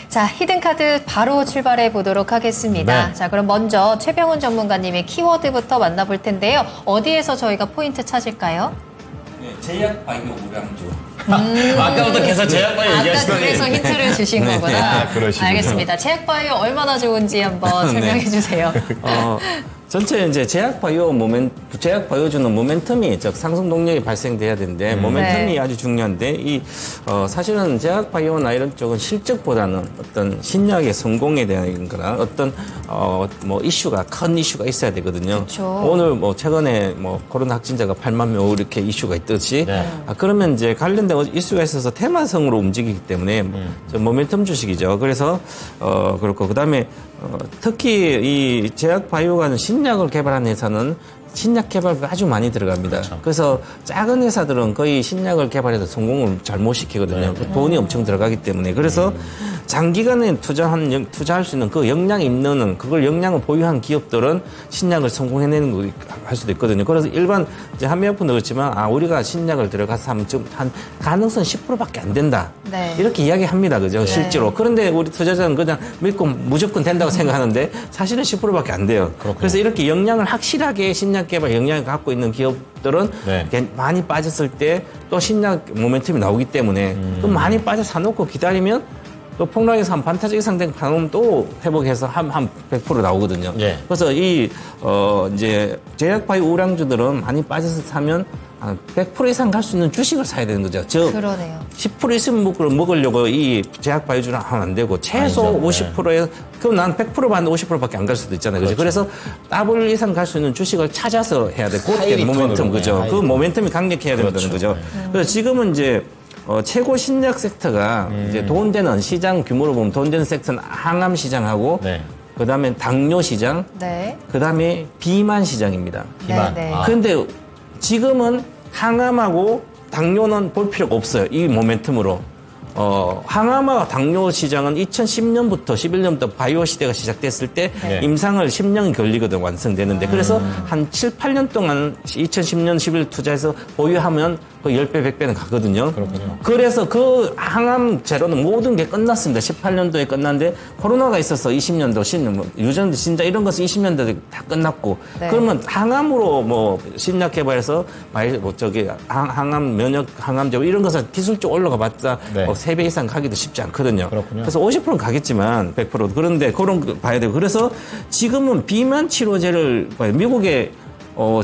자, 히든카드 바로 출발해 보도록 하겠습니다. 네. 자, 그럼 먼저 최병훈 전문가님의 키워드부터 만나볼 텐데요. 어디에서 저희가 포인트 찾을까요? 네, 제약 바이오 우량주. 아까부터 계속 제약바이오 아까 얘기하시더니. 그래서 힌트를 주신 거구나. 그러시군요. 알겠습니다. 제약바이오 얼마나 좋은지 한번 설명해 주세요. 전체 이제 제약 바이오주는 모멘텀이 즉 상승 동력이 발생돼야 되는데 모멘텀이 네. 아주 중요한데 사실은 제약 바이오나 이런 쪽은 실적보다는 어떤 신약의 성공에 대한 거나 어떤 뭐 이슈가 큰 이슈가 있어야 되거든요. 그쵸. 오늘 뭐 최근에 뭐 코로나 확진자가 8만 명 이렇게 이슈가 있듯이 네. 그러면 이제 관련된 이슈가 있어서 테마성으로 움직이기 때문에 저 모멘텀 주식이죠. 그래서 그렇고 그다음에 특히 이 제약 바이오가 신약을 개발한 회사는 신약 개발비가 아주 많이 들어갑니다. 그렇죠. 그래서 작은 회사들은 거의 신약을 개발해서 성공을 잘 못 시키거든요. 네. 돈이 엄청 들어가기 때문에. 그래서 장기간에 투자할 수 있는 그 역량이 있는 그걸 역량을 보유한 기업들은 신약을 성공해내는 거 할 수도 있거든요. 그래서 일반 이제 한미약품도 그렇지만 우리가 신약을 들어가서 하면 좀 한 가능성 10%밖에 안 된다. 네. 이렇게 이야기합니다. 그죠? 실제로. 그런데 우리 투자자는 그냥 믿고 무조건 된다고 생각하는데 사실은 10%밖에 안 돼요. 그렇군요. 그래서 이렇게 역량을 확실하게 신약 개발 역량을 갖고 있는 기업들은 네. 많이 빠졌을 때 또 신약 모멘텀이 나오기 때문에 그럼 많이 빠져 사놓고 기다리면 또 폭락해서 한 반타작 이상 된 파놓으면 또 회복해서 한 100% 나오거든요. 예. 그래서 이제 제약바이오 우량주들은 많이 빠져서 사면 한 100% 이상 갈 수 있는 주식을 사야 되는 거죠. 즉, 그러네요. 10% 있으면 먹으려고 이 제약바이오주는 하면 안 되고 최소 아니죠. 50%에 그럼 난 100% 받는데 50%밖에 안 갈 수도 있잖아요. 그죠? 그래서 더블 이상 갈 수 있는 주식을 찾아서 해야 돼. 그게 하이리턴으로, 모멘텀 그죠? 네, 그 모멘텀이 강력해야 된다는 그렇죠. 거죠. 그래서 지금은 이제 최고 신약 섹터가 이제 돈 되는 시장 규모로 보면 돈 되는 섹터는 항암 시장하고 네. 그다음에 당뇨 시장, 네. 그다음에 비만 시장입니다. 비만. 네. 그런데 지금은 항암하고 당뇨는 볼 필요가 없어요. 이 모멘텀으로. 항암과 당뇨 시장은 2010년부터 11년부터 바이오 시대가 시작됐을 때 네. 임상을 10년이 걸리거든 완성되는데 그래서 한 7, 8년 동안 2010년 11 투자해서 보유하면 그 10배, 100배는 가거든요. 그렇군요. 그래서 그 항암 제로는 모든 게 끝났습니다. 18년도에 끝났는데 코로나가 있어서 20년도, 10년, 유전자 진짜 이런 것은 20년도에 다 끝났고 네. 그러면 항암으로 뭐 신약 개발해서 항암 면역 항암제 이런 것은 기술적 올라가 봤자 네. 3배 이상 가기도 쉽지 않거든요. 그렇군요. 그래서 50%는 가겠지만 100% 그런데 그런 거 봐야 되고 그래서 지금은 비만 치료제를 미국의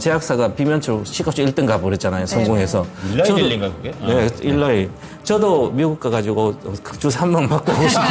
제약사가 비만 치료 시가조 1등 가버렸잖아요. 성공해서. 일라이딜린가 그게? 네, 일라이. 저도 미국 가가지고 주사 한 번 맞고 오고 싶은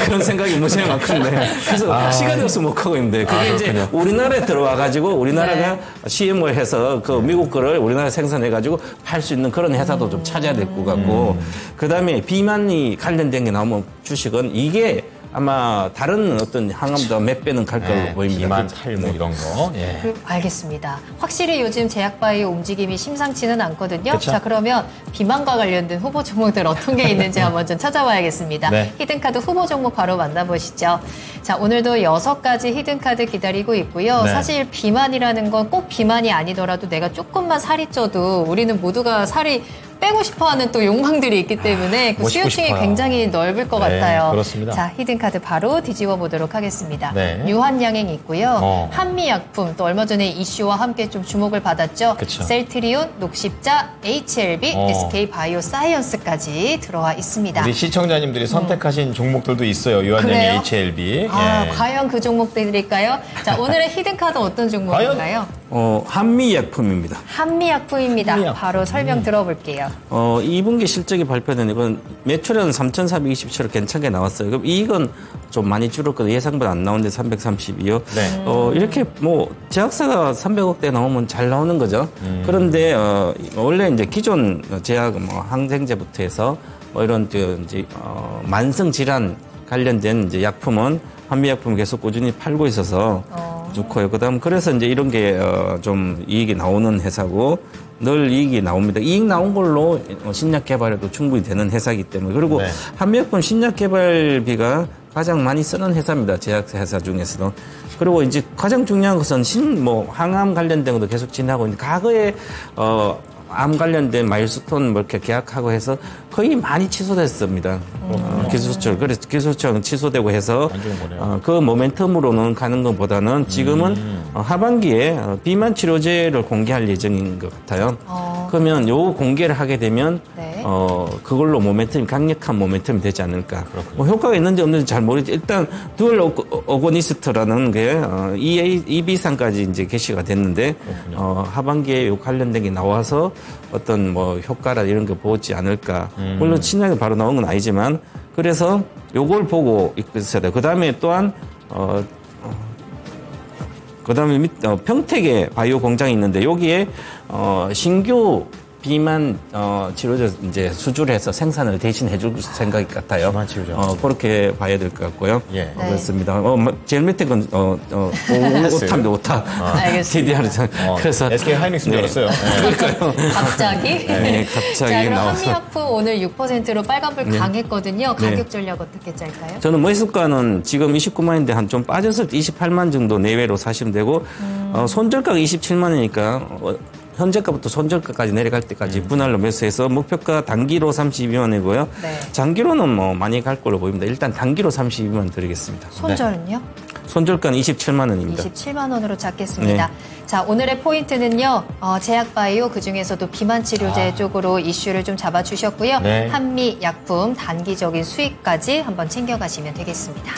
그런 생각이 무지하게 많거든요. 그래서 시간이 없어서 못 가고 있는데 그게 이제 우리나라에 들어와가지고 우리나라가 CMO 해서 그 미국 거를 우리나라에 생산해가지고 팔 수 있는 그런 회사도 좀 찾아야 될 것 같고 그 다음에 비만이 관련된 게 나오면 주식은 이게 아마 다른 어떤 항암보다 몇 배는 갈 걸로 보입니다. 비만, 탈모 이런 거. 예. 알겠습니다. 확실히 요즘 제약바이오 움직임이 심상치는 않거든요. 그쵸? 자, 그러면 비만과 관련된 후보 종목들 어떤 게 있는지 한번 좀 찾아봐야겠습니다. 네. 히든카드 후보 종목 바로 만나보시죠. 자, 오늘도 6가지 히든카드 기다리고 있고요. 네. 사실 비만이라는 건 꼭 비만이 아니더라도 내가 조금만 살이 쪄도 우리는 모두가 살이 빼고 싶어하는 또 욕망들이 있기 때문에 그 멋있고 수요층이 싶어요. 굉장히 넓을 것 네, 같아요. 그렇습니다. 자, 히든카드 바로 뒤집어 보도록 하겠습니다. 네. 유한양행 있고요. 어. 한미약품 또 얼마 전에 이슈와 함께 좀 주목을 받았죠. 그쵸. 셀트리온, 녹십자, HLB, SK 바이오사이언스까지 들어와 있습니다. 우리 시청자님들이 선택하신 종목들도 있어요. 유한양의 그래요? HLB. 아, 예. 과연 그 종목들일까요? 자, 오늘의 히든카드 어떤 종목인가요? 한미약품입니다. 한미약품입니다. 한미약품. 바로 설명 들어볼게요. 2분기 실적이 발표된 이건 매출은 3,427억 괜찮게 나왔어요. 그럼 이익은 좀 많이 줄었거든요. 예상보다 안 나오는데 332억. 네. 이렇게 뭐 제약사가 300억대 나오면 잘 나오는 거죠. 그런데 원래 이제 기존 제약 뭐 항생제부터 해서 뭐 이런 이제 만성 질환 관련된 이제 약품은 한미약품 계속 꾸준히 팔고 있어서 좋고요. 그다음 그래서 이제 이런 게 좀 이익이 나오는 회사고 늘 이익이 나옵니다. 이익 나온 걸로 신약 개발에도 충분히 되는 회사이기 때문에 그리고 네. 한미약품 신약 개발비가 가장 많이 쓰는 회사입니다. 제약사 회사 중에서도. 그리고 이제 가장 중요한 것은 항암 관련된 것도 계속 진행하고 있는데 과거에 암 관련된 마일스톤 뭐 이렇게 계약하고 해서 거의 많이 취소됐습니다. 기술처. 그래서 기술처는 취소되고 해서 그 모멘텀으로는 가는 것보다는 지금은 하반기에 비만 치료제를 공개할 예정인 것 같아요. 그러면 요 공개를 하게 되면 네. 그걸로 모멘텀이 강력한 모멘텀이 되지 않을까. 뭐 효과가 있는지 없는지 잘 모르지. 일단 듀얼 어고니스트라는 게 EB상까지 이제 게시가 됐는데 하반기에 요 관련된 게 나와서 어떤 뭐 효과라 이런 거 보지 않을까. 물론 신약이 바로 나온 건 아니지만 그래서 요걸 보고 있어야 돼요. 그다음에 또한 그다음에 평택에 바이오 공장이 있는데 여기에 신규 비만 치료제 이제 수주를 해서 생산을 대신 해줄 생각 같아요. 비만 치료제. 그렇게 봐야 될 것 같고요. 예. 네. 그렇습니다. 제일 밑에 건 오탑인데 오탑. 알겠습니다. TDR. 그래서 SK 하이닉스인 줄 알았어요. 갑자기? 네, 갑자기 자, 그럼 나와서. 한미약품 오늘 6%로 빨간불 강했거든요. 가격 전략 어떻게 짤까요? 저는 머릿수가는 지금 29만인데 한 좀 빠졌을 때 28만 정도 내외로 사시면 되고 손절가가 27만이니까 현재가부터 손절가까지 내려갈 때까지 분할로 매수해서 목표가 단기로 32만이고요. 네. 장기로는 뭐 많이 갈 걸로 보입니다. 일단 단기로 32만 드리겠습니다. 손절은요? 손절가는 27만 원입니다. 27만 원으로 잡겠습니다. 네. 자, 오늘의 포인트는요. 제약바이오 그중에서도 비만치료제 쪽으로 이슈를 좀 잡아주셨고요. 네. 한미약품 단기적인 수익까지 한번 챙겨가시면 되겠습니다.